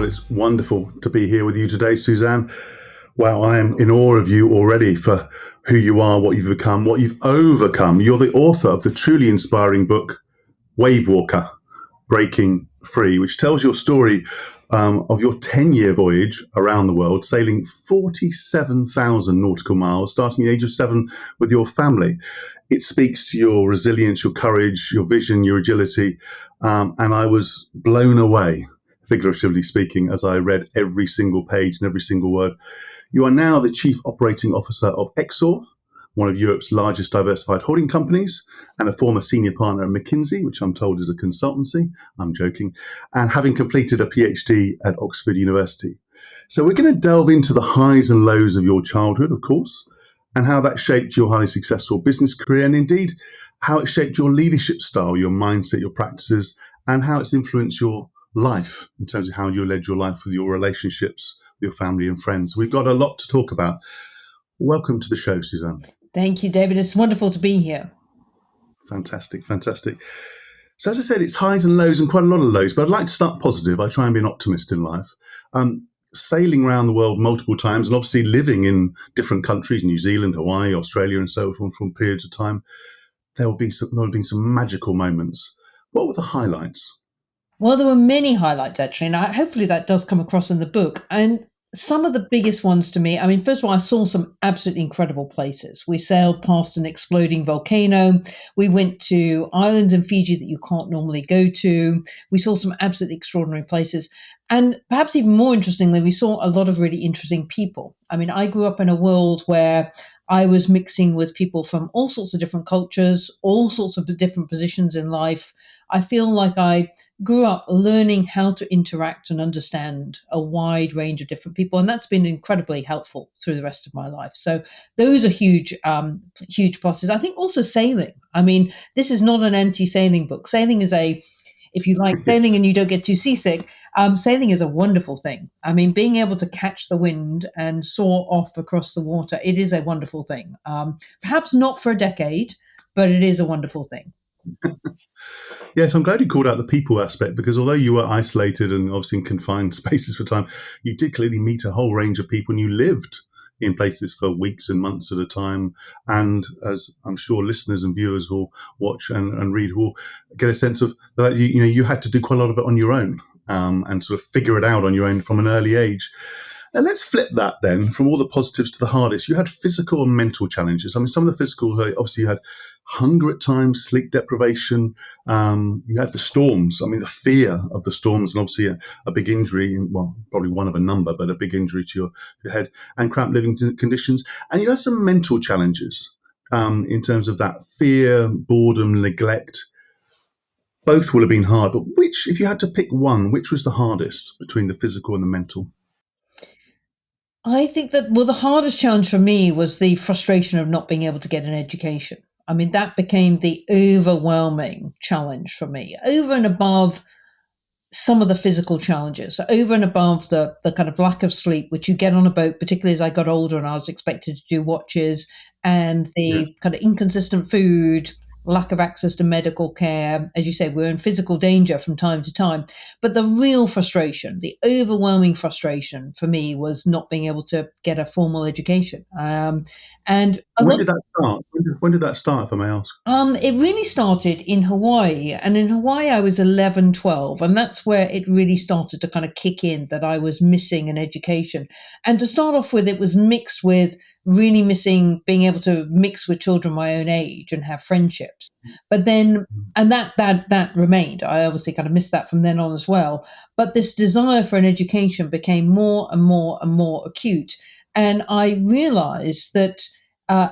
Well, it's wonderful to be here with you today, Suzanne. Wow, I am in awe of you already for who you are, what you've become, what you've overcome. You're the author of the truly inspiring book, Wavewalker, Breaking Free, which tells your story of your 10-year voyage around the world, sailing 47,000 nautical miles, starting at the age of 7 with your family. It speaks to your resilience, your courage, your vision, your agility. And I was blown away, figuratively speaking, as I read every single page and every single word. You are now the Chief Operating Officer of Exor, one of Europe's largest diversified holding companies, and a former senior partner at McKinsey, which I'm told is a consultancy. I'm joking. And having completed a PhD at Oxford University. So we're going to delve into the highs and lows of your childhood, of course, and how that shaped your highly successful business career, and indeed how it shaped your leadership style, your mindset, your practices, and how it's influenced your life in terms of how you led your life with your relationships with your family and friends. We've got a lot to talk about. Welcome to the show, Suzanne. Thank you, David. It's wonderful to be here. Fantastic, fantastic. So as I said, it's highs and lows and quite a lot of lows, but I'd like to start positive. I try and be an optimist in life. Sailing around the world multiple times and obviously living in different countries, New Zealand, Hawaii, Australia, and so on from periods of time, there have been some magical moments. What were the highlights? Well, there were many highlights, actually, and hopefully that does come across in the book. And some of the biggest ones to me, I mean, first of all, I saw some absolutely incredible places. We sailed past an exploding volcano. We went to islands in Fiji that you can't normally go to. We saw some absolutely extraordinary places. And perhaps even more interestingly, we saw a lot of really interesting people. I mean, I grew up in a world where I was mixing with people from all sorts of different cultures, all sorts of different positions in life. I feel like I grew up learning how to interact and understand a wide range of different people. And that's been incredibly helpful through the rest of my life. So those are huge, huge pluses. I think also sailing. I mean, this is not an anti-sailing book. Sailing is if you like sailing and you don't get too seasick, sailing is a wonderful thing. I mean, being able to catch the wind and soar off across the water, it is a wonderful thing. Perhaps not for a decade, but it is a wonderful thing. Yes, I'm glad you called out the people aspect, because although you were isolated and obviously in confined spaces for time, you did clearly meet a whole range of people and you lived in places for weeks and months at a time. And as I'm sure listeners and viewers will watch and read, will get a sense of that you had to do quite a lot of it on your own and sort of figure it out on your own from an early age. Now, let's flip that then from all the positives to the hardest. You had physical and mental challenges. I mean, some of the physical, obviously you had hunger at times, sleep deprivation. You had the storms. I mean, the fear of the storms and obviously a big injury, well, probably one of a number, but a big injury to your head and cramped living conditions. And you had some mental challenges in terms of that fear, boredom, neglect. Both will have been hard, but which, if you had to pick one, which was the hardest between the physical and the mental? I think that, well, the hardest challenge for me was the frustration of not being able to get an education. I mean, that became the overwhelming challenge for me, over and above some of the physical challenges, over and above the kind of lack of sleep, which you get on a boat, particularly as I got older and I was expected to do watches, and the kind of inconsistent food, lack of access to medical care. As you say, we're in physical danger from time to time. But the real frustration, the overwhelming frustration for me was not being able to get a formal education. And when did that start? When did that start, if I may ask? It really started in Hawaii. And in Hawaii, I was 11, 12. And that's where it really started to kind of kick in that I was missing an education. And to start off with, it was mixed with really missing being able to mix with children my own age and have friendships. But then, and that remained. I obviously kind of missed that from then on as well. But this desire for an education became more and more and more acute. And I realized that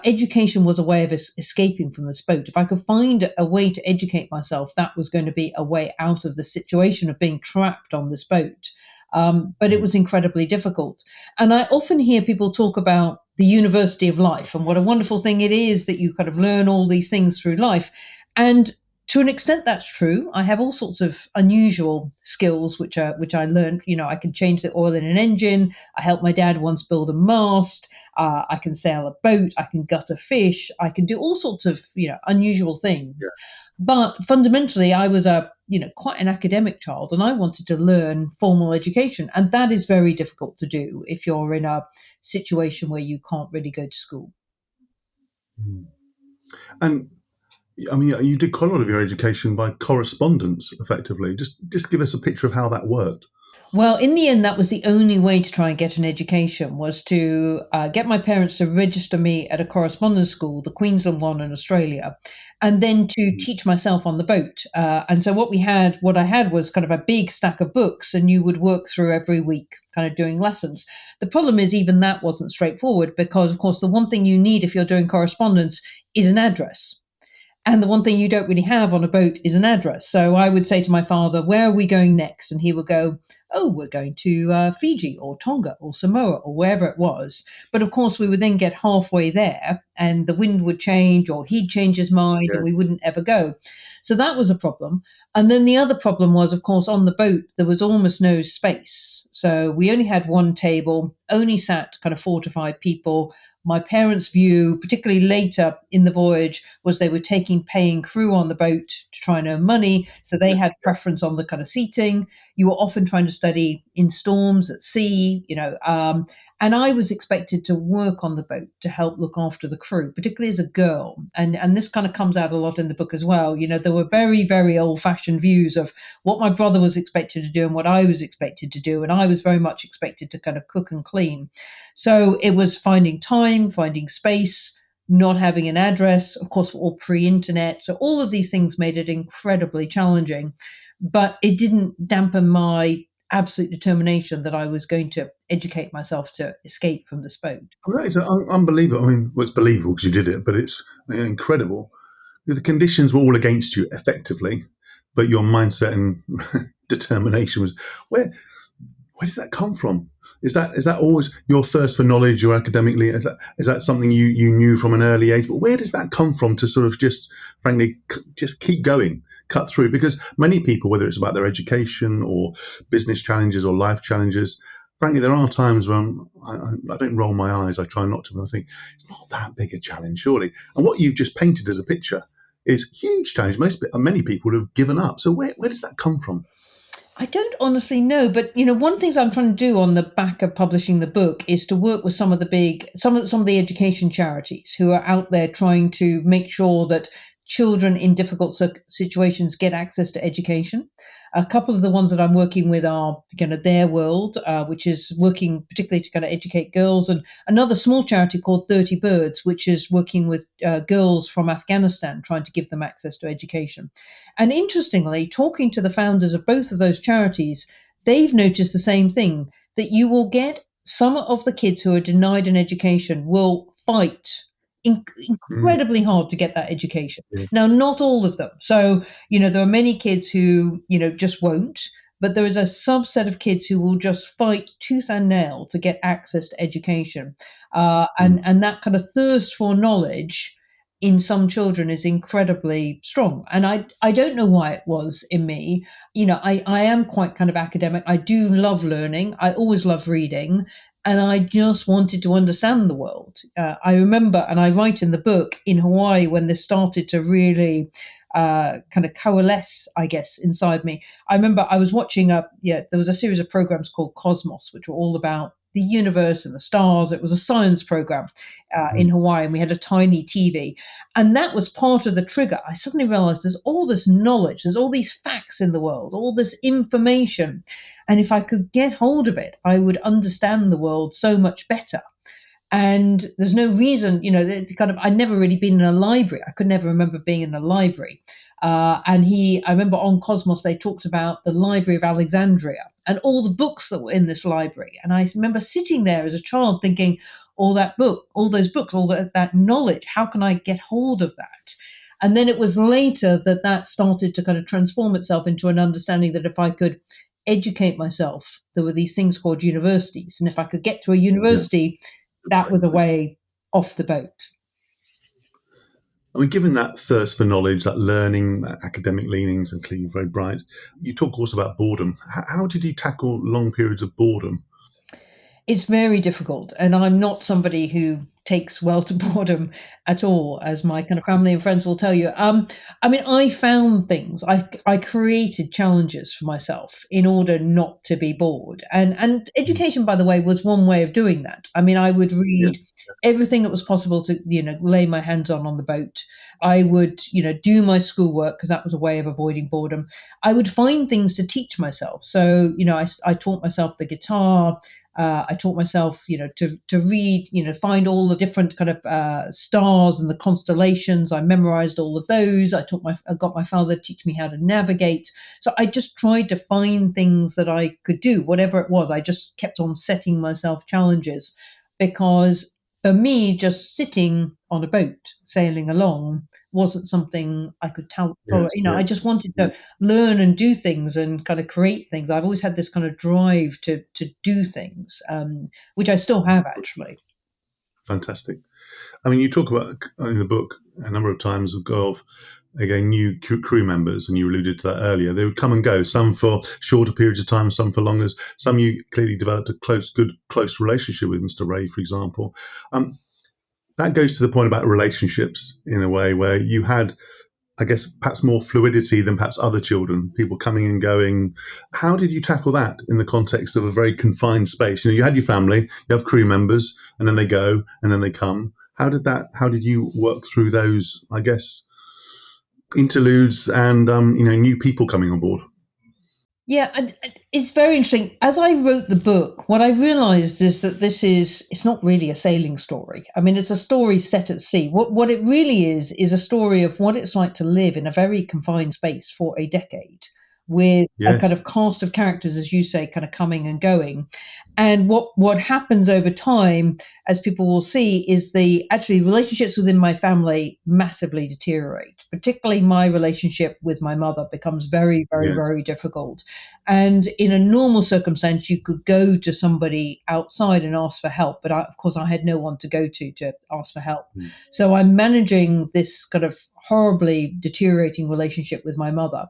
education was a way of escaping from this boat. If I could find a way to educate myself, that was going to be a way out of the situation of being trapped on this boat. But it was incredibly difficult. And I often hear people talk about the university of life and what a wonderful thing it is that you kind of learn all these things through life. And To an extent, that's true. I have all sorts of unusual skills which I learned. I can change the oil in an engine. I helped my dad once build a mast. I can sail a boat. I can gut a fish. I can do all sorts of unusual things. Yeah. But fundamentally, I was a quite an academic child, and I wanted to learn formal education, and that is very difficult to do if you're in a situation where you can't really go to school. Mm. And I mean, you did quite a lot of your education by correspondence, effectively. Just give us a picture of how that worked. Well, in the end, that was the only way to try and get an education, was to get my parents to register me at a correspondence school, the Queensland one in Australia, and then to Mm. teach myself on the boat. And so what I had was kind of a big stack of books, and you would work through every week, kind of doing lessons. The problem is even that wasn't straightforward because, of course, the one thing you need if you're doing correspondence is an address. And the one thing you don't really have on a boat is an address. So I would say to my father, "Where are we going next?" And he would go, "Oh, we're going to Fiji or Tonga or Samoa or wherever it was." But of course, we would then get halfway there and the wind would change or he'd change his mind and Yeah. we wouldn't ever go. So that was a problem. And then the other problem was, of course, on the boat, there was almost no space. So we only had one table, only sat kind of 4 to 5 people. My parents' view, particularly later in the voyage, was they were taking paying crew on the boat to try and earn money. So they had preference on the kind of seating. You were often trying to study in storms at sea, and I was expected to work on the boat to help look after the crew, particularly as a girl. And this kind of comes out a lot in the book as well. There were very, very old fashioned views of what my brother was expected to do and what I was expected to do. And I was very much expected to kind of cook and clean. So it was finding time, finding space, not having an address, of course, all pre internet. So all of these things made it incredibly challenging. But it didn't dampen my absolute determination that I was going to educate myself to escape from this boat. Well, that is unbelievable. I mean, well, it's believable because you did it, but it's incredible. The conditions were all against you, effectively, but your mindset and determination was where. Where does that come from? Is that always your thirst for knowledge, or academically? Is that something you knew from an early age? But where does that come from to sort of just, frankly, just keep going, cut through? Because many people, whether it's about their education or business challenges or life challenges, frankly, there are times when I don't roll my eyes. I try not to, but I think it's not that big a challenge, surely. And what you've just painted as a picture is a huge challenge. Many people would have given up. So where does that come from? I don't honestly know, but one of the things I'm trying to do on the back of publishing the book is to work with some of the education charities who are out there trying to make sure that children in difficult situations get access to education. A couple of the ones that I'm working with are kind of Their World, which is working particularly to kind of educate girls, and another small charity called 30 Birds, which is working with girls from Afghanistan, trying to give them access to education. And interestingly, talking to the founders of both of those charities, they've noticed the same thing, that you will get some of the kids who are denied an education will fight Mm, incredibly hard to get that education. yeah. Now, not all of them. So, there are many kids who, just won't, but there is a subset of kids who will just fight tooth and nail to get access to education. And, Mm. and that kind of thirst for knowledge in some children is incredibly strong. And I don't know why it was in me. I am quite kind of academic. I do love learning. I always love reading. And I just wanted to understand the world. I remember, and I write in the book, in Hawaii when this started to really kind of coalesce, I guess, inside me. I remember I was watching there was a series of programs called Cosmos, which were all about the universe and the stars. It was a science program in Mm. Hawaii, and we had a tiny TV. And that was part of the trigger. I suddenly realized there's all this knowledge, there's all these facts in the world, all this information. And if I could get hold of it, I would understand the world so much better. And there's no reason, I'd never really been in a library. I could never remember being in a library. I remember on Cosmos, they talked about the Library of Alexandria and all the books that were in this library. And I remember sitting there as a child thinking, all those books, all that knowledge, how can I get hold of that? And then it was later that started to kind of transform itself into an understanding that if I could educate myself, there were these things called universities. And if I could get to a Yeah. university, that was a way off the boat. I mean, given that thirst for knowledge, that learning, that academic leanings, and clearly very bright, you talk also about boredom. How did you tackle long periods of boredom? It's very difficult, and I'm not somebody who takes well to boredom at all, as my kind of family and friends will tell you. I mean, I found things. I created challenges for myself in order not to be bored, and Mm. education, by the way, was one way of doing that. I mean, I would Yeah. read everything that was possible to lay my hands on the boat. I would do my schoolwork because that was a way of avoiding boredom. I would find things to teach myself. So I taught myself the guitar. I taught myself, to read, find all the different kind of stars and the constellations. I memorized all of those. I got my father to teach me how to navigate. So I just tried to find things that I could do, whatever it was. I just kept on setting myself challenges because for me, just sitting on a boat sailing along wasn't something I could tell. Yes. I Yes. just wanted to learn and do things and kind of create things. I've always had this kind of drive to do things, which I still have actually. Fantastic. I mean, you talk about in the book a number of times of again new crew members, and you alluded to that earlier. They would come and go, some for shorter periods of time, some for longer. Some you clearly developed a close relationship with, Mr. Ray, for example. That goes to the point about relationships in a way where you had, I guess, perhaps more fluidity than perhaps other children, people coming and going. How did you tackle that in the context of a very confined space? You had your family, you have crew members, and then they go, and then they come. How did you work through those, I guess, interludes and, new people coming on board? Yeah, and it's very interesting. As I wrote the book, what I realized is that it's not really a sailing story. I mean, it's a story set at sea. What it really is a story of what it's like to live in a very confined space for a decade with a kind Yes. of cast of characters, as you say, kind of coming and going. And what happens over time, as people will see, is the actually relationships within my family massively deteriorate. Particularly my relationship with my mother becomes very, very, Yes. very difficult. And in a normal circumstance, you could go to somebody outside and ask for help. But of course, I had no one to go to ask for help. Mm. So I'm managing this kind of horribly deteriorating relationship with my mother,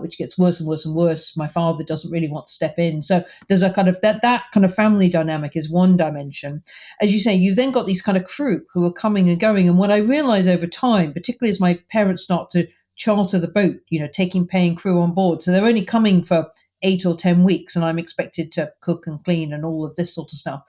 which gets worse and worse and worse. My father doesn't really want to step in. So there's a kind of that kind of family dynamic is one dimension. As you say, you've then got these kind of crew who are coming and going. And what I realize over time, particularly as my parents start to charter the boat, paying crew on board. So they're only coming for 8 or 10 weeks, and I'm expected to cook and clean and all of this sort of stuff.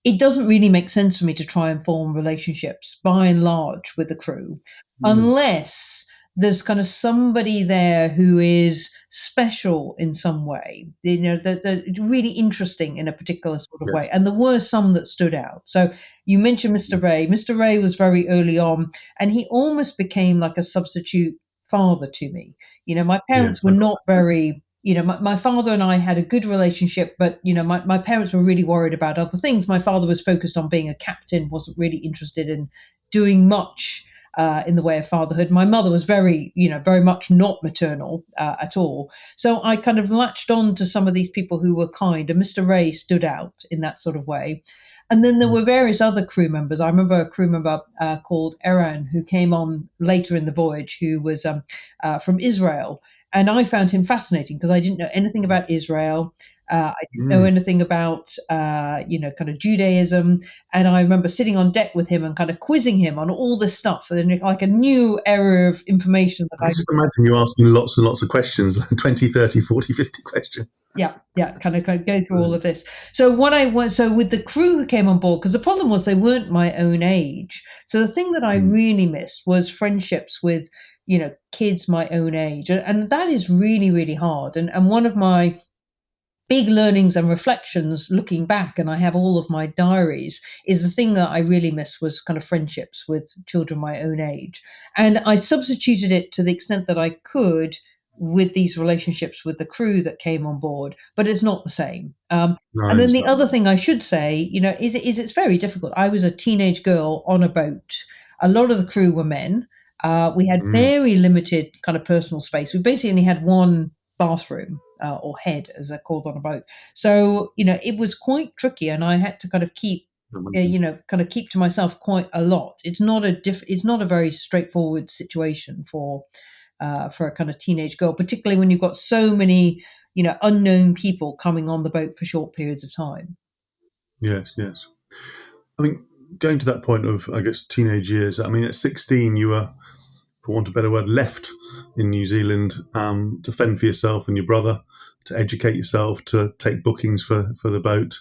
It doesn't really make sense for me to try and form relationships by and large with the crew Mm. unless there's kind of somebody there who is special in some way, they're really interesting in a particular sort of way. Yes. And there were some that stood out. So you mentioned Mr. Ray. Mr. Ray was very early on, and he almost became like a substitute father to me. My parents Yes. were I got not very, my father and I had a good relationship, but, my parents were really worried about other things. My father was focused on being a captain, wasn't really interested in doing much in the way of fatherhood. My mother was very much not maternal at all. So I kind of latched on to some of these people who were kind, and Mr. Ray stood out in that sort of way. And then there Mm. were various other crew members. I remember a crew member called Eran who came on later in the voyage, who was from Israel. And I found him fascinating because I didn't know anything about Israel. I didn't know Mm. anything about, kind of Judaism. And I remember sitting on deck with him and kind of quizzing him on all this stuff, and like a new area of information that I can just imagine you asking lots and lots of questions, 20, 30, 40, 50 questions. yeah, kind of go through all of this. So what I went, so with the crew who came on board, because the problem was they weren't my own age. So the thing that I Mm. really missed was friendships with, kids my own age, and that is really, really hard. And one of my big learnings and reflections looking back, and I have all of my diaries, is the thing that I really miss was kind of friendships with children my own age. And I substituted it to the extent that I could with these relationships with the crew that came on board, but it's not the same. No, I And then the understand. other thing I should say, is it's very difficult. I was a teenage girl on a boat. A lot of the crew were men. We had Mm. very limited kind of personal space. We basically only had one bathroom or head, as they're called on a boat. So, it was quite tricky, and I had to kind of keep kind of keep to myself quite a lot. It's not a very straightforward situation for a kind of teenage girl, particularly when you've got so many, unknown people coming on the boat for short periods of time. Yes, yes. I mean, going to that point of, I guess, teenage years, I mean, at 16, you were, for want of a better word, left in New Zealand to fend for yourself and your brother, to educate yourself, to take bookings for the boat.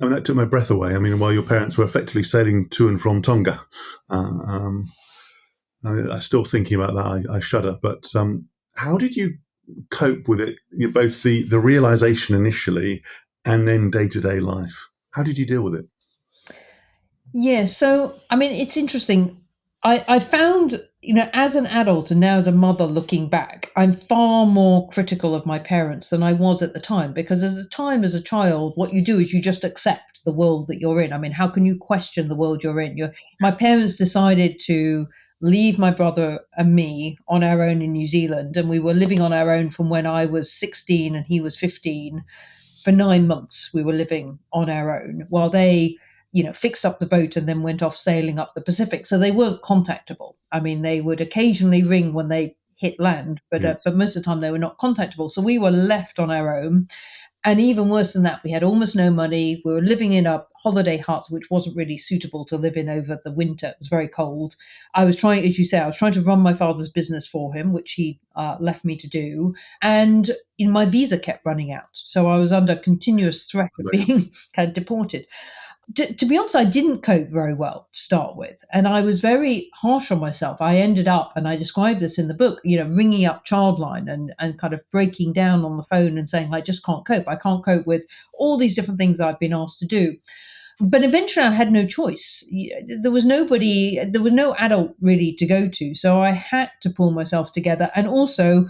I mean, that took my breath away. I mean, while your parents were effectively sailing to and from Tonga. I still thinking about that, I shudder. But how did you cope with it? Both the realization initially and then day-to-day life. How did you deal with it? Yeah, so I mean, it's interesting. I found, as an adult and now as a mother looking back, I'm far more critical of my parents than I was at the time, because as a child, what you do is you just accept the world that you're in. I mean, how can you question the world you're in? My parents decided to leave my brother and me on our own in New Zealand, and we were living on our own from when I was 16 and he was 15. For 9 months, we were living on our own while they fixed up the boat and then went off sailing up the Pacific. So they weren't contactable. I mean, they would occasionally ring when they hit land, but Yes. but most of the time they were not contactable. So we were left on our own. And even worse than that, we had almost no money. We were living in a holiday hut, which wasn't really suitable to live in over the winter. It was very cold. I was trying, as you say, I was trying to run my father's business for him, which he left me to do. And my visa kept running out. So I was under continuous threat of being kind of deported. To be honest, I didn't cope very well to start with. And I was very harsh on myself. I ended up, and I describe this in the book, ringing up Childline and kind of breaking down on the phone and saying, I just can't cope. I can't cope with all these different things I've been asked to do. But eventually I had no choice. There was no adult really to go to. So I had to pull myself together. And also,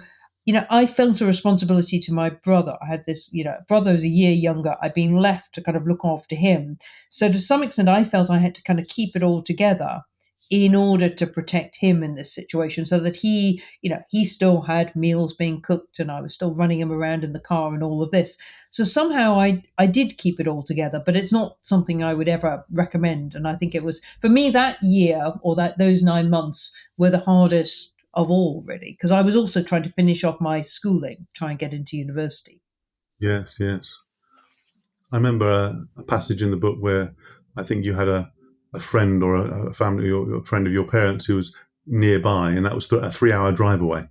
I felt a responsibility to my brother. I had this, brother who's a year younger. I'd been left to kind of look after him. So to some extent, I felt I had to kind of keep it all together in order to protect him in this situation, so that he still had meals being cooked and I was still running him around in the car and all of this. So somehow I did keep it all together, but it's not something I would ever recommend. And I think it was, for me, that year or those 9 months were the hardest of all, really, because I was also trying to finish off my schooling, try and get into university. Yes, yes. I remember a passage in the book where I think you had a friend or a family or a friend of your parents who was nearby, and that was a 3-hour drive away,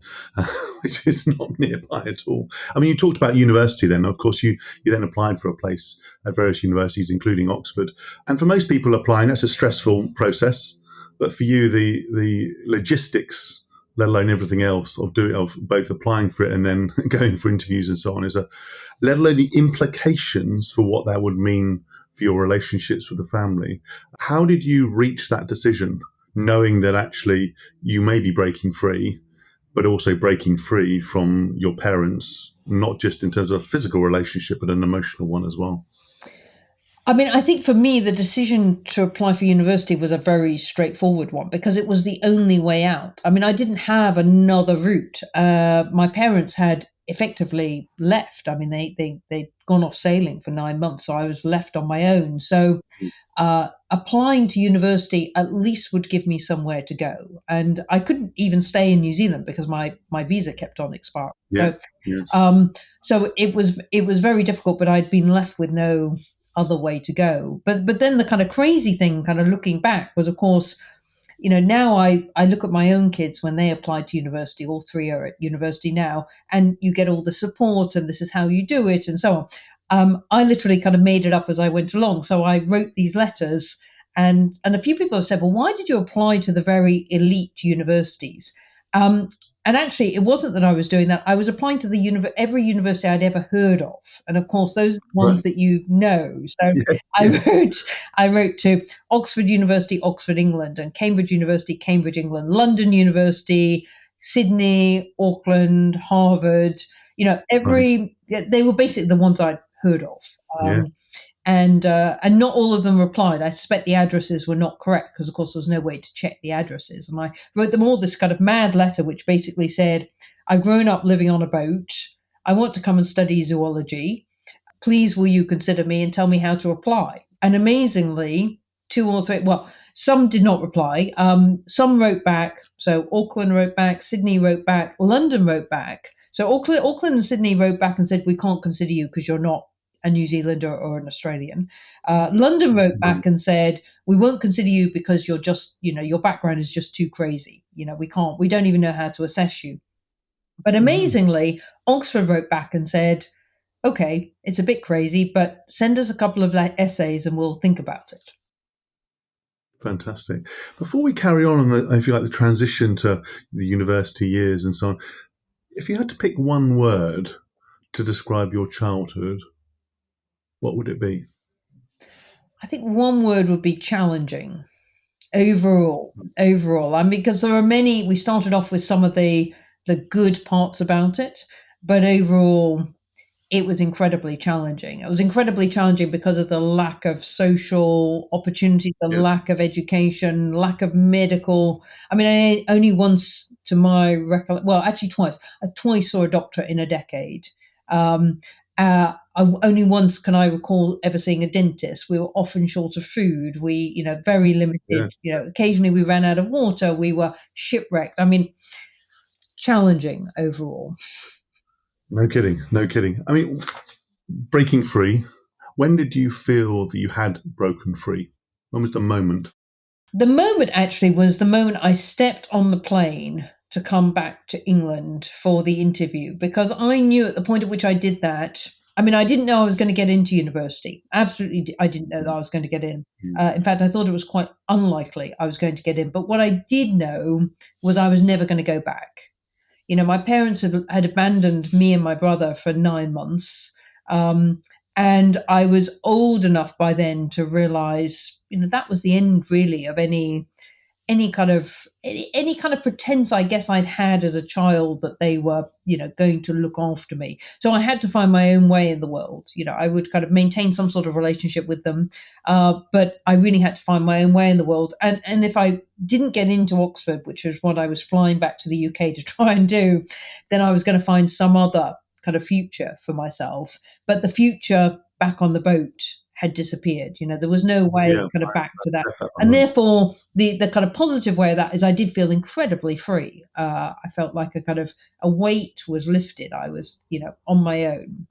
which is not nearby at all. I mean, you talked about university then. Of course, you then applied for a place at various universities, including Oxford. And for most people applying, that's a stressful process. But for you, the logistics, let alone everything else of both applying for it and then going for interviews and so on, let alone the implications for what that would mean for your relationships with the family. How did you reach that decision, knowing that actually you may be breaking free, but also breaking free from your parents, not just in terms of a physical relationship, but an emotional one as well? I mean, I think for me, the decision to apply for university was a very straightforward one because it was the only way out. I mean, I didn't have another route. My parents had effectively left. I mean, they'd gone off sailing for 9 months, so I was left on my own. So applying to university at least would give me somewhere to go. And I couldn't even stay in New Zealand because my visa kept on expiring. Yes, So, yes. so it was very difficult, but I'd been left with no other way to go. But then the kind of crazy thing, kind of looking back, was of course, now I look at my own kids when they applied to university. All three are at university now, and you get all the support, and this is how you do it, and so on. I literally kind of made it up as I went along. So I wrote these letters, and a few people have said, well, why did you apply to the very elite universities? And actually, it wasn't that I was doing that. I was applying to every university I'd ever heard of, and of course, those are the Right. ones that you know. So Yes, I yes. wrote to Oxford University, Oxford, England, and Cambridge University, Cambridge, England, London University, Sydney, Auckland, Harvard. Right. They were basically the ones I'd heard of. Yeah. And not all of them replied. I suspect the addresses were not correct because, of course, there was no way to check the addresses. And I wrote them all this kind of mad letter, which basically said, I've grown up living on a boat. I want to come and study zoology. Please, will you consider me and tell me how to apply? And amazingly, two or three, well, some did not reply. Some wrote back. So Auckland wrote back, Sydney wrote back, London wrote back. So Auckland and Sydney wrote back and said, we can't consider you because you're not a New Zealander or an Australian. London wrote back and said, we won't consider you because you're just, your background is just too crazy. We don't even know how to assess you. But amazingly, Oxford wrote back and said, okay, it's a bit crazy, but send us a couple of essays and we'll think about it. Fantastic. Before we carry on if you like, the transition to the university years and so on, if you had to pick one word to describe your childhood, what would it be? I think one word would be challenging. Overall, because there are many. We started off with some of the good parts about it, but overall, it was incredibly challenging. It was incredibly challenging because of the lack of social opportunities, the lack of education, lack of medical. I mean, I only once, to my recollection, well, actually twice. I twice saw a doctor in a decade. Only once can I recall ever seeing a dentist. We were often short of food. We, very limited. Yes. Occasionally we ran out of water. We were shipwrecked. I mean, challenging overall. No kidding. I mean, breaking free. When did you feel that you had broken free? When was the moment? The moment actually was the moment I stepped on the plane to come back to England for the interview, because I knew at the point at which I did that, I mean, I didn't know I was going to get into university. Absolutely, I didn't know that I was going to get in. In fact, I thought it was quite unlikely I was going to get in. But what I did know was I was never going to go back. My parents had abandoned me and my brother for 9 months. And I was old enough by then to realize, that was the end really of any kind of pretense I guess I'd had as a child that they were, going to look after me. So I had to find my own way in the world. I would kind of maintain some sort of relationship with them, but I really had to find my own way in the world. And if I didn't get into Oxford, which was what I was flying back to the UK to try and do, then I was going to find some other kind of future for myself. But the future back on the boat had disappeared. There was no way kind of back to that. And therefore, the kind of positive way of that is I did feel incredibly free. I felt like a weight was lifted. I was, on my own.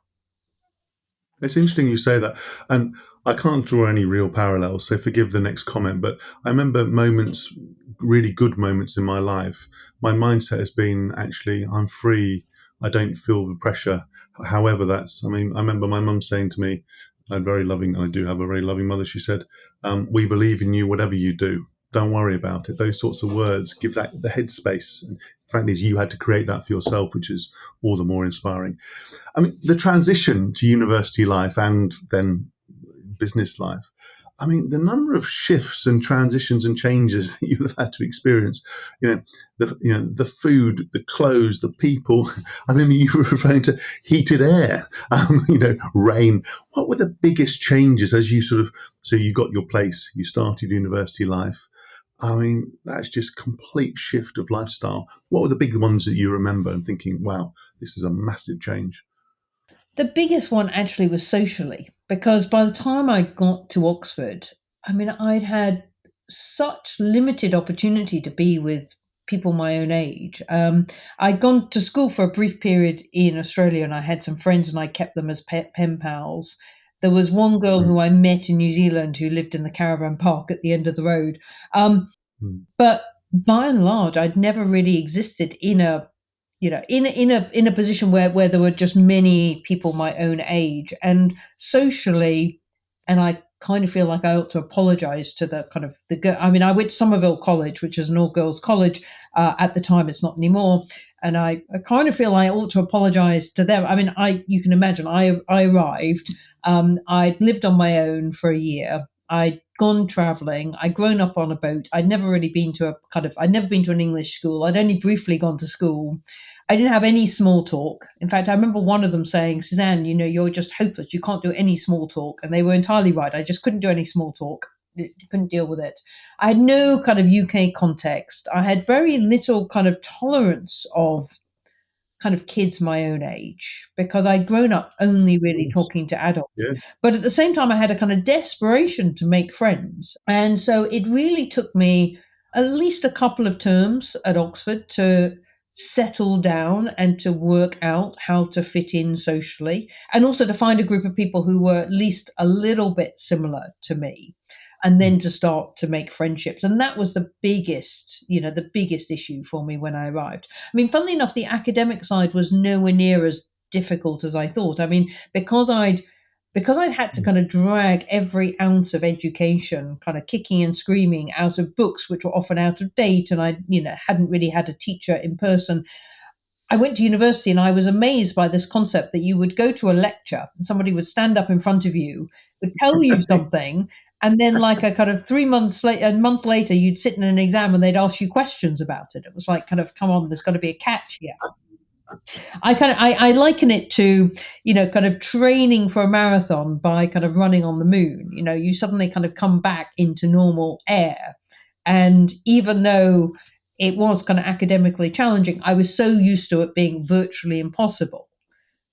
It's interesting you say that, and I can't draw any real parallels, so forgive the next comment, but I remember moments, really good moments in my life. My mindset has been, actually, I'm free. I don't feel the pressure. However, I remember my mum saying to me, I do have a very loving mother. She said, we believe in you, whatever you do. Don't worry about it. Those sorts of words give that the headspace. And the fact is, you had to create that for yourself, which is all the more inspiring. I mean, the transition to university life and then business life. I mean, the number of shifts and transitions and changes that you've had to experience. The food, the clothes, the people. I mean, you were referring to heated air, rain. What were the biggest changes as you so you got your place, you started university life? I mean, that's just complete shift of lifestyle. What were the big ones that you remember and thinking, wow, this is a massive change? The biggest one actually was socially, because by the time I got to Oxford, I mean, I'd had such limited opportunity to be with people my own age. I'd gone to school for a brief period in Australia, and I had some friends and I kept them as pen pals. There was one girl who I met in New Zealand who lived in the caravan park at the end of the road. But by and large, I'd never really existed in a position where there were just many people my own age, and socially, and I kind of feel like I ought to apologize to the kind of the girl. I mean, I went to Somerville College, which is an all-girls college. At the time, it's not anymore. And I kind of feel I ought to apologize to them. I mean, you can imagine, I arrived, I'd lived on my own for a year. I'd gone traveling. I'd grown up on a boat. I'd never been to an English school. I'd only briefly gone to school. I didn't have any small talk. In fact, I remember one of them saying, Suzanne, you're just hopeless. You can't do any small talk. And they were entirely right. I just couldn't do any small talk. Couldn't deal with it. I had no kind of UK context. I had very little kind of tolerance of kind of kids my own age, because I'd grown up only really Yes. talking to adults. Yes. But at the same time, I had a kind of desperation to make friends. And so it really took me at least a couple of terms at Oxford to settle down and to work out how to fit in socially, and also to find a group of people who were at least a little bit similar to me, and then to start to make friendships. And that was the biggest issue for me when I arrived. I mean, funnily enough, the academic side was nowhere near as difficult as I thought. I mean, because I'd had to kind of drag every ounce of education, kind of kicking and screaming, out of books which were often out of date, and I, hadn't really had a teacher in person. I went to university and I was amazed by this concept that you would go to a lecture and somebody would stand up in front of you, would tell you something, and then like a kind of 3 months later, a month later, you'd sit in an exam and they'd ask you questions about it. It was like, kind of, come on, there's got to be a catch here. I liken it to, kind of training for a marathon by kind of running on the moon. You suddenly kind of come back into normal air. And even though it was kind of academically challenging, I was so used to it being virtually impossible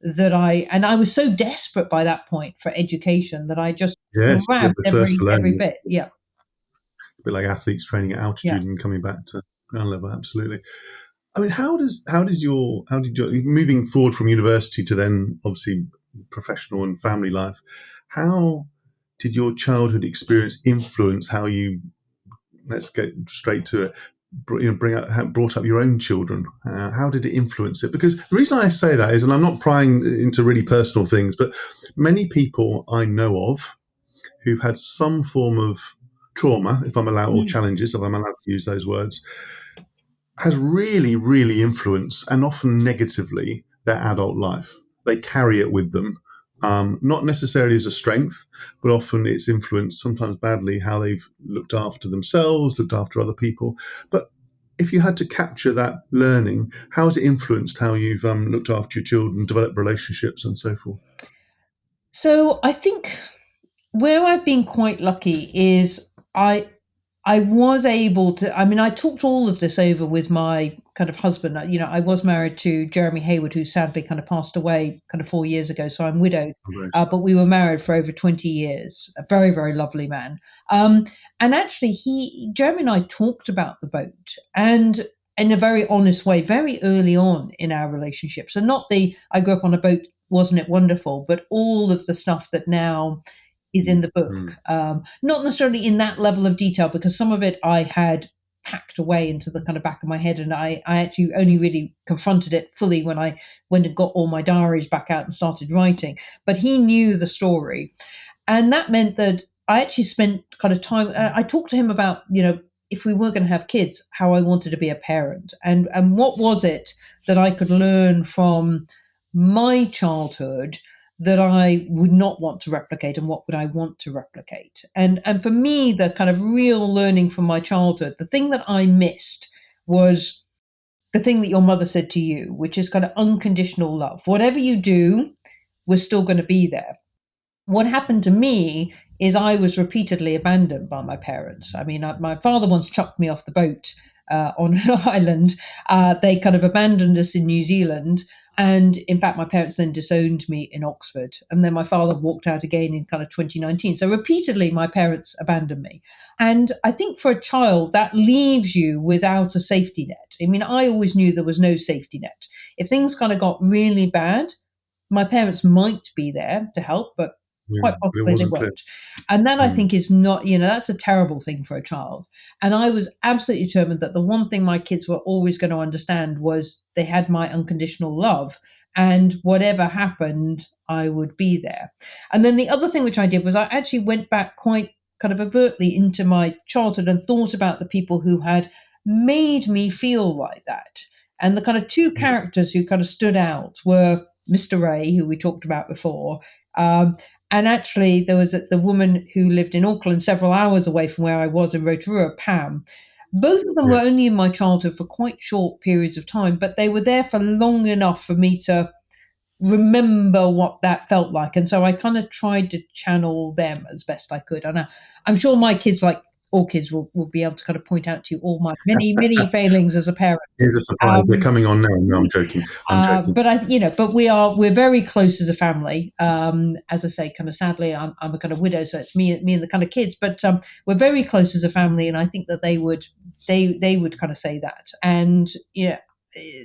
that I was so desperate by that point for education that I just Yes. Yeah, grabbed the thirst for every learning. bit. Yeah. A bit like athletes training at altitude and coming back to ground level. Absolutely. I mean, how did your moving forward from university to then obviously professional and family life? How did your childhood experience influence how you? Let's get straight to it. Brought up your own children. How did it influence it? Because the reason I say that is, and I'm not prying into really personal things, but many people I know of who've had some form of trauma, if I'm allowed, or challenges, if I'm allowed to use those words, has really, really influenced, and often negatively, their adult life. They carry it with them, not necessarily as a strength, but often it's influenced, sometimes badly, how they've looked after themselves, looked after other people. But if you had to capture that learning, how has it influenced how you've looked after your children, developed relationships, and so forth? So I think where I've been quite lucky is I was able to, I mean, I talked all of this over with my kind of husband. I was married to Jeremy Heywood, who sadly kind of passed away kind of 4 years ago. So I'm widowed, but we were married for over 20 years. A very, very lovely man. And actually Jeremy and I talked about the boat, and in a very honest way, very early on in our relationship. So not I grew up on a boat, wasn't it wonderful, but all of the stuff that now is in the book. Not necessarily in that level of detail, because some of it I had packed away into the kind of back of my head, and I actually only really confronted it fully when I went and got all my diaries back out and started writing. But he knew the story. And that meant that I actually spent kind of time, I talked to him about, if we were going to have kids, how I wanted to be a parent, and what was it that I could learn from my childhood that I would not want to replicate, and what would I want to replicate. And for me, the kind of real learning from my childhood, the thing that I missed was the thing that your mother said to you, which is kind of unconditional love. Whatever you do, we're still going to be there. What happened to me is I was repeatedly abandoned by my parents. I mean, my father once chucked me off the boat on an island. They kind of abandoned us in New Zealand. And in fact, my parents then disowned me in Oxford. And then my father walked out again in kind of 2019. So repeatedly, my parents abandoned me. And I think for a child, that leaves you without a safety net. I mean, I always knew there was no safety net. If things kind of got really bad, my parents might be there to help, but quite possibly they weren't. And that I think is not, that's a terrible thing for a child. And I was absolutely determined that the one thing my kids were always going to understand was they had my unconditional love, and whatever happened, I would be there. And then the other thing which I did was I actually went back quite kind of overtly into my childhood and thought about the people who had made me feel like that. And the kind of two characters who kind of stood out were Mr. Ray, who we talked about before, and actually, there was the woman who lived in Auckland, several hours away from where I was in Rotorua, Pam. Both of them were only in my childhood for quite short periods of time, but they were there for long enough for me to remember what that felt like. And so I kind of tried to channel them as best I could. And I'm sure my kids all kids will be able to kind of point out to you all my many failings as a parent. Here's a surprise. They're Um, coming on now. No, I'm joking. I'm joking. but but we're very close as a family. As I say, kind of sadly, I'm a kind of widow, so it's me and the kind of kids. But we're very close as a family, and I think that they would kind of say that. And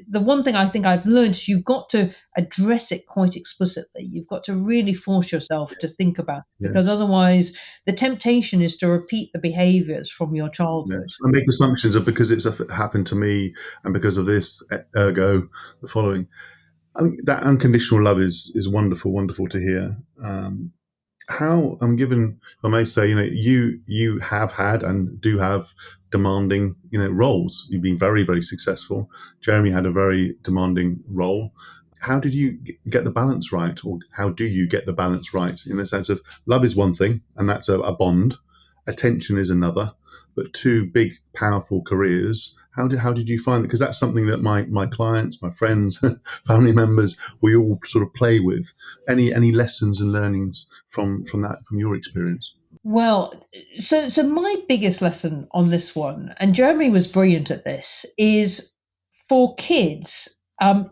the one thing I think I've learned is you've got to address it quite explicitly. You've got to really force yourself to think about it, because Yes. otherwise the temptation is to repeat the behaviors from your Yes. childhood. I make assumptions of because it's happened to me and because of this, ergo the following. I mean, that unconditional love is wonderful, wonderful to hear. How I'm given, I may say, you have had and do have demanding, roles. You've been very, very successful. Jeremy had a very demanding role. How did you get the balance right, or how do you get the balance right? In the sense of love is one thing, and that's a bond. Attention is another, but two big, powerful careers. How did you find it? Because that's something that my clients, my friends, family members, we all sort of play with. Any lessons and learnings from your experience? Well, so my biggest lesson on this one, and Jeremy was brilliant at this, is for kids.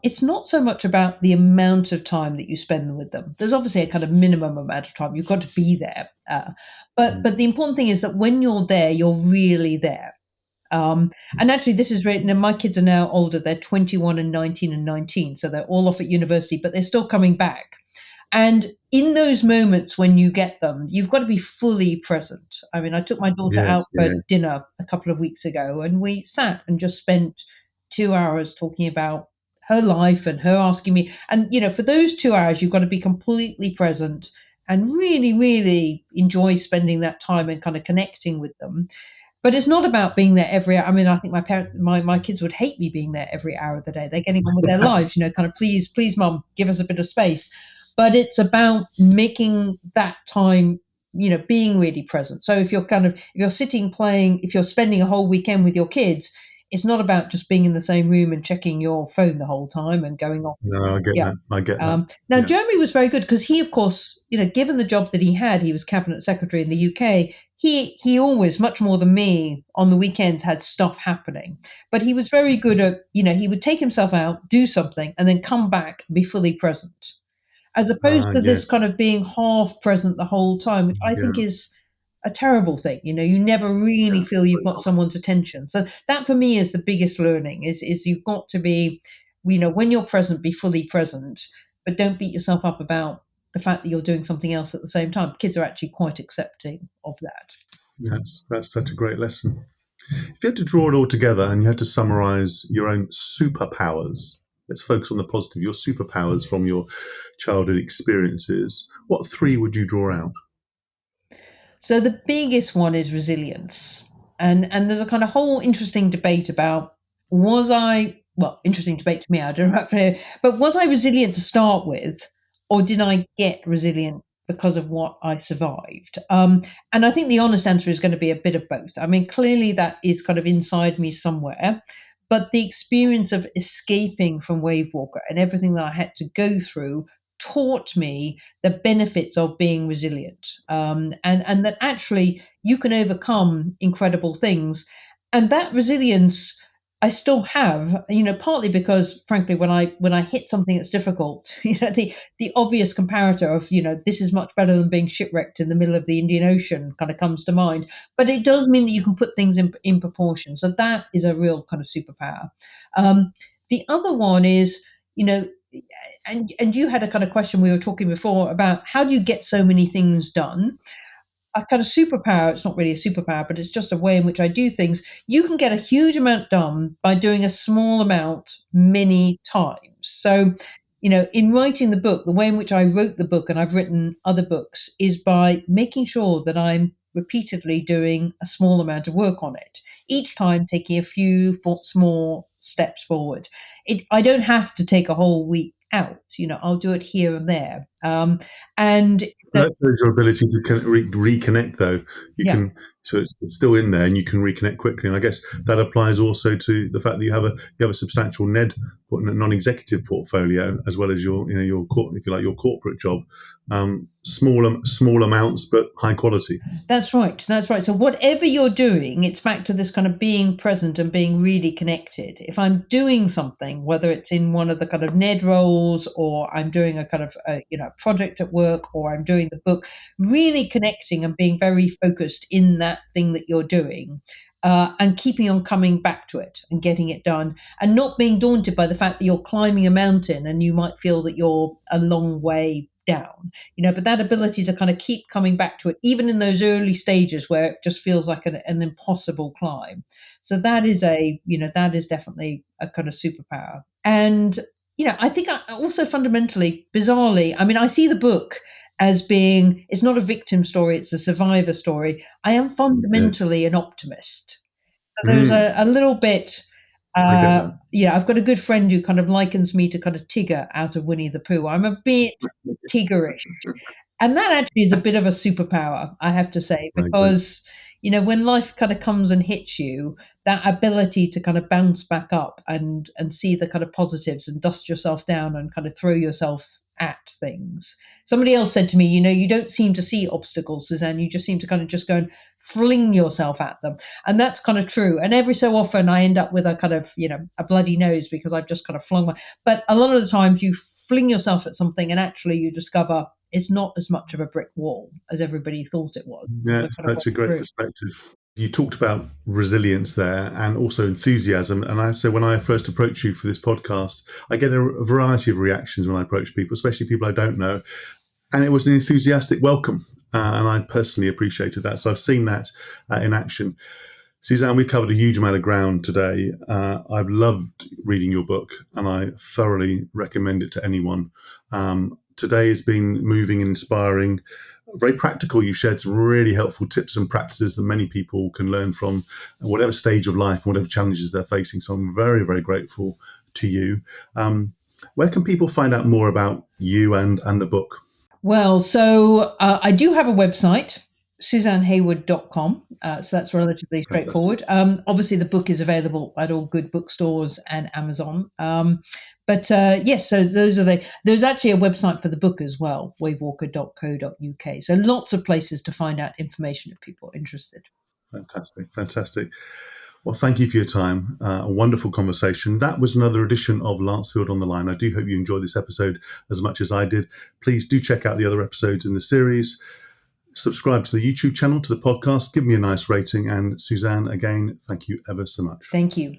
It's not so much about the amount of time that you spend with them. There's obviously a kind of minimum amount of time. You've got to be there. But the important thing is that when you're there, you're really there. And actually, this is written, and my kids are now older. They're 21 and 19 and 19. So they're all off at university, but they're still coming back. And in those moments when you get them, you've got to be fully present. I mean, I took my daughter out Yes, for yeah, dinner a couple of weeks ago, and we sat and just spent 2 hours talking about her life and her asking me. And, for those 2 hours, you've got to be completely present and really, really enjoy spending that time and kind of connecting with them. But it's not about being there every hour. I mean, I think my kids would hate me being there every hour of the day. They're getting on with their lives, kind of please, mum, give us a bit of space. But it's about making that time, being really present. So if you're sitting playing, if you're spending a whole weekend with your kids, it's not about just being in the same room and checking your phone the whole time and going off. no, I get Yeah. that. I get that. Now, Yeah, Jeremy was very good because he, of course, given the job that he was cabinet secretary in the UK. He always, much more than me, on the weekends had stuff happening. But he was very good at, he would take himself out, do something, and then come back and be fully present, as opposed to this yes, kind of being half present the whole time, which I yeah, think is a terrible thing. You never really yeah. feel you've got someone's attention. So that for me is the biggest learning is you've got to be, when you're present, be fully present, but don't beat yourself up about the fact that you're doing something else at the same time. Kids are actually quite accepting of that. That's such a great lesson. If you had to draw it all together and you had to summarize your own superpowers, let's focus on the positive, your superpowers from your childhood experiences, what three would you draw out? So the biggest one is resilience. And there's a kind of whole interesting debate about, interesting debate to me, I don't know, but was I resilient to start with, or did I get resilient because of what I survived? And I think the honest answer is going to be a bit of both. I mean, clearly that is kind of inside me somewhere, but the experience of escaping from Wavewalker and everything that I had to go through taught me the benefits of being resilient, and that actually you can overcome incredible things. And that resilience I still have, partly because, frankly, when I hit something that's difficult, the obvious comparator of, this is much better than being shipwrecked in the middle of the Indian Ocean kind of comes to mind. But it does mean that you can put things in proportion. So that is a real kind of superpower. The other one is, and you had a kind of question, we were talking before about how do you get so many things done. A kind of superpower, it's not really a superpower, but it's just a way in which I do things. You can get a huge amount done by doing a small amount many times. So, in writing the book, the way in which I wrote the book, and I've written other books, is by making sure that I'm repeatedly doing a small amount of work on it, each time taking a few small steps forward. I don't have to take a whole week out. I'll do it here and there. And Well, that shows your ability to reconnect, though. You Yeah. can, so it's still in there, and you can reconnect quickly. And I guess that applies also to the fact that you have a substantial non-executive portfolio, as well as your if you like, your corporate job. Small amounts, but high quality. That's right. That's right. So whatever you're doing, it's back to this kind of being present and being really connected. If I'm doing something, whether it's in one of the kind of NED roles, or I'm doing a kind of project at work, or I'm doing the book, really connecting and being very focused in that thing that you're doing. And keeping on coming back to it and getting it done, and not being daunted by the fact that you're climbing a mountain and you might feel that you're a long way down, but that ability to kind of keep coming back to it, even in those early stages where it just feels like an impossible climb. So that is that is definitely a kind of superpower. And, I think I also fundamentally, bizarrely, I see the book as being, it's not a victim story, it's a survivor story. I am fundamentally an optimist. So there's a little bit, I get that. I've got a good friend who kind of likens me to kind of Tigger out of Winnie the Pooh. I'm a bit Tiggerish. And that actually is a bit of a superpower, I have to say, because, when life kind of comes and hits you, that ability to kind of bounce back up and see the kind of positives and dust yourself down and kind of throw yourself at things. Somebody else said to me, you don't seem to see obstacles, Suzanne. You just seem to kind of just go and fling yourself at them. And that's kind of true. And every so often I end up with a kind of, a bloody nose because I've just kind of flung but a lot of the times you fling yourself at something and actually you discover it's not as much of a brick wall as everybody thought it was. Yeah, it's such a great perspective. You talked about resilience there and also enthusiasm. And I have to say, when I first approach you for this podcast, I get a variety of reactions when I approach people, especially people I don't know. And it was an enthusiastic welcome. And I personally appreciated that. So I've seen that in action. Suzanne, we covered a huge amount of ground today. I've loved reading your book, and I thoroughly recommend it to anyone. Today has been moving and inspiring, very practical. You've shared some really helpful tips and practices that many people can learn from, whatever stage of life, whatever challenges they're facing. So I'm very, very grateful to you. Where can people find out more about you and the book? Well, so I do have a website, SuzanneHeywood.com. So that's relatively straightforward. Obviously, the book is available at all good bookstores and Amazon. Yes, so there's actually a website for the book as well, wavewalker.co.uk. So lots of places to find out information if people are interested. Fantastic. Well, thank you for your time. A wonderful conversation. That was another edition of Lancefield on the Line. I do hope you enjoyed this episode as much as I did. Please do check out the other episodes in the series. Subscribe to the YouTube channel, to the podcast. Give me a nice rating. And Suzanne, again, thank you ever so much. Thank you.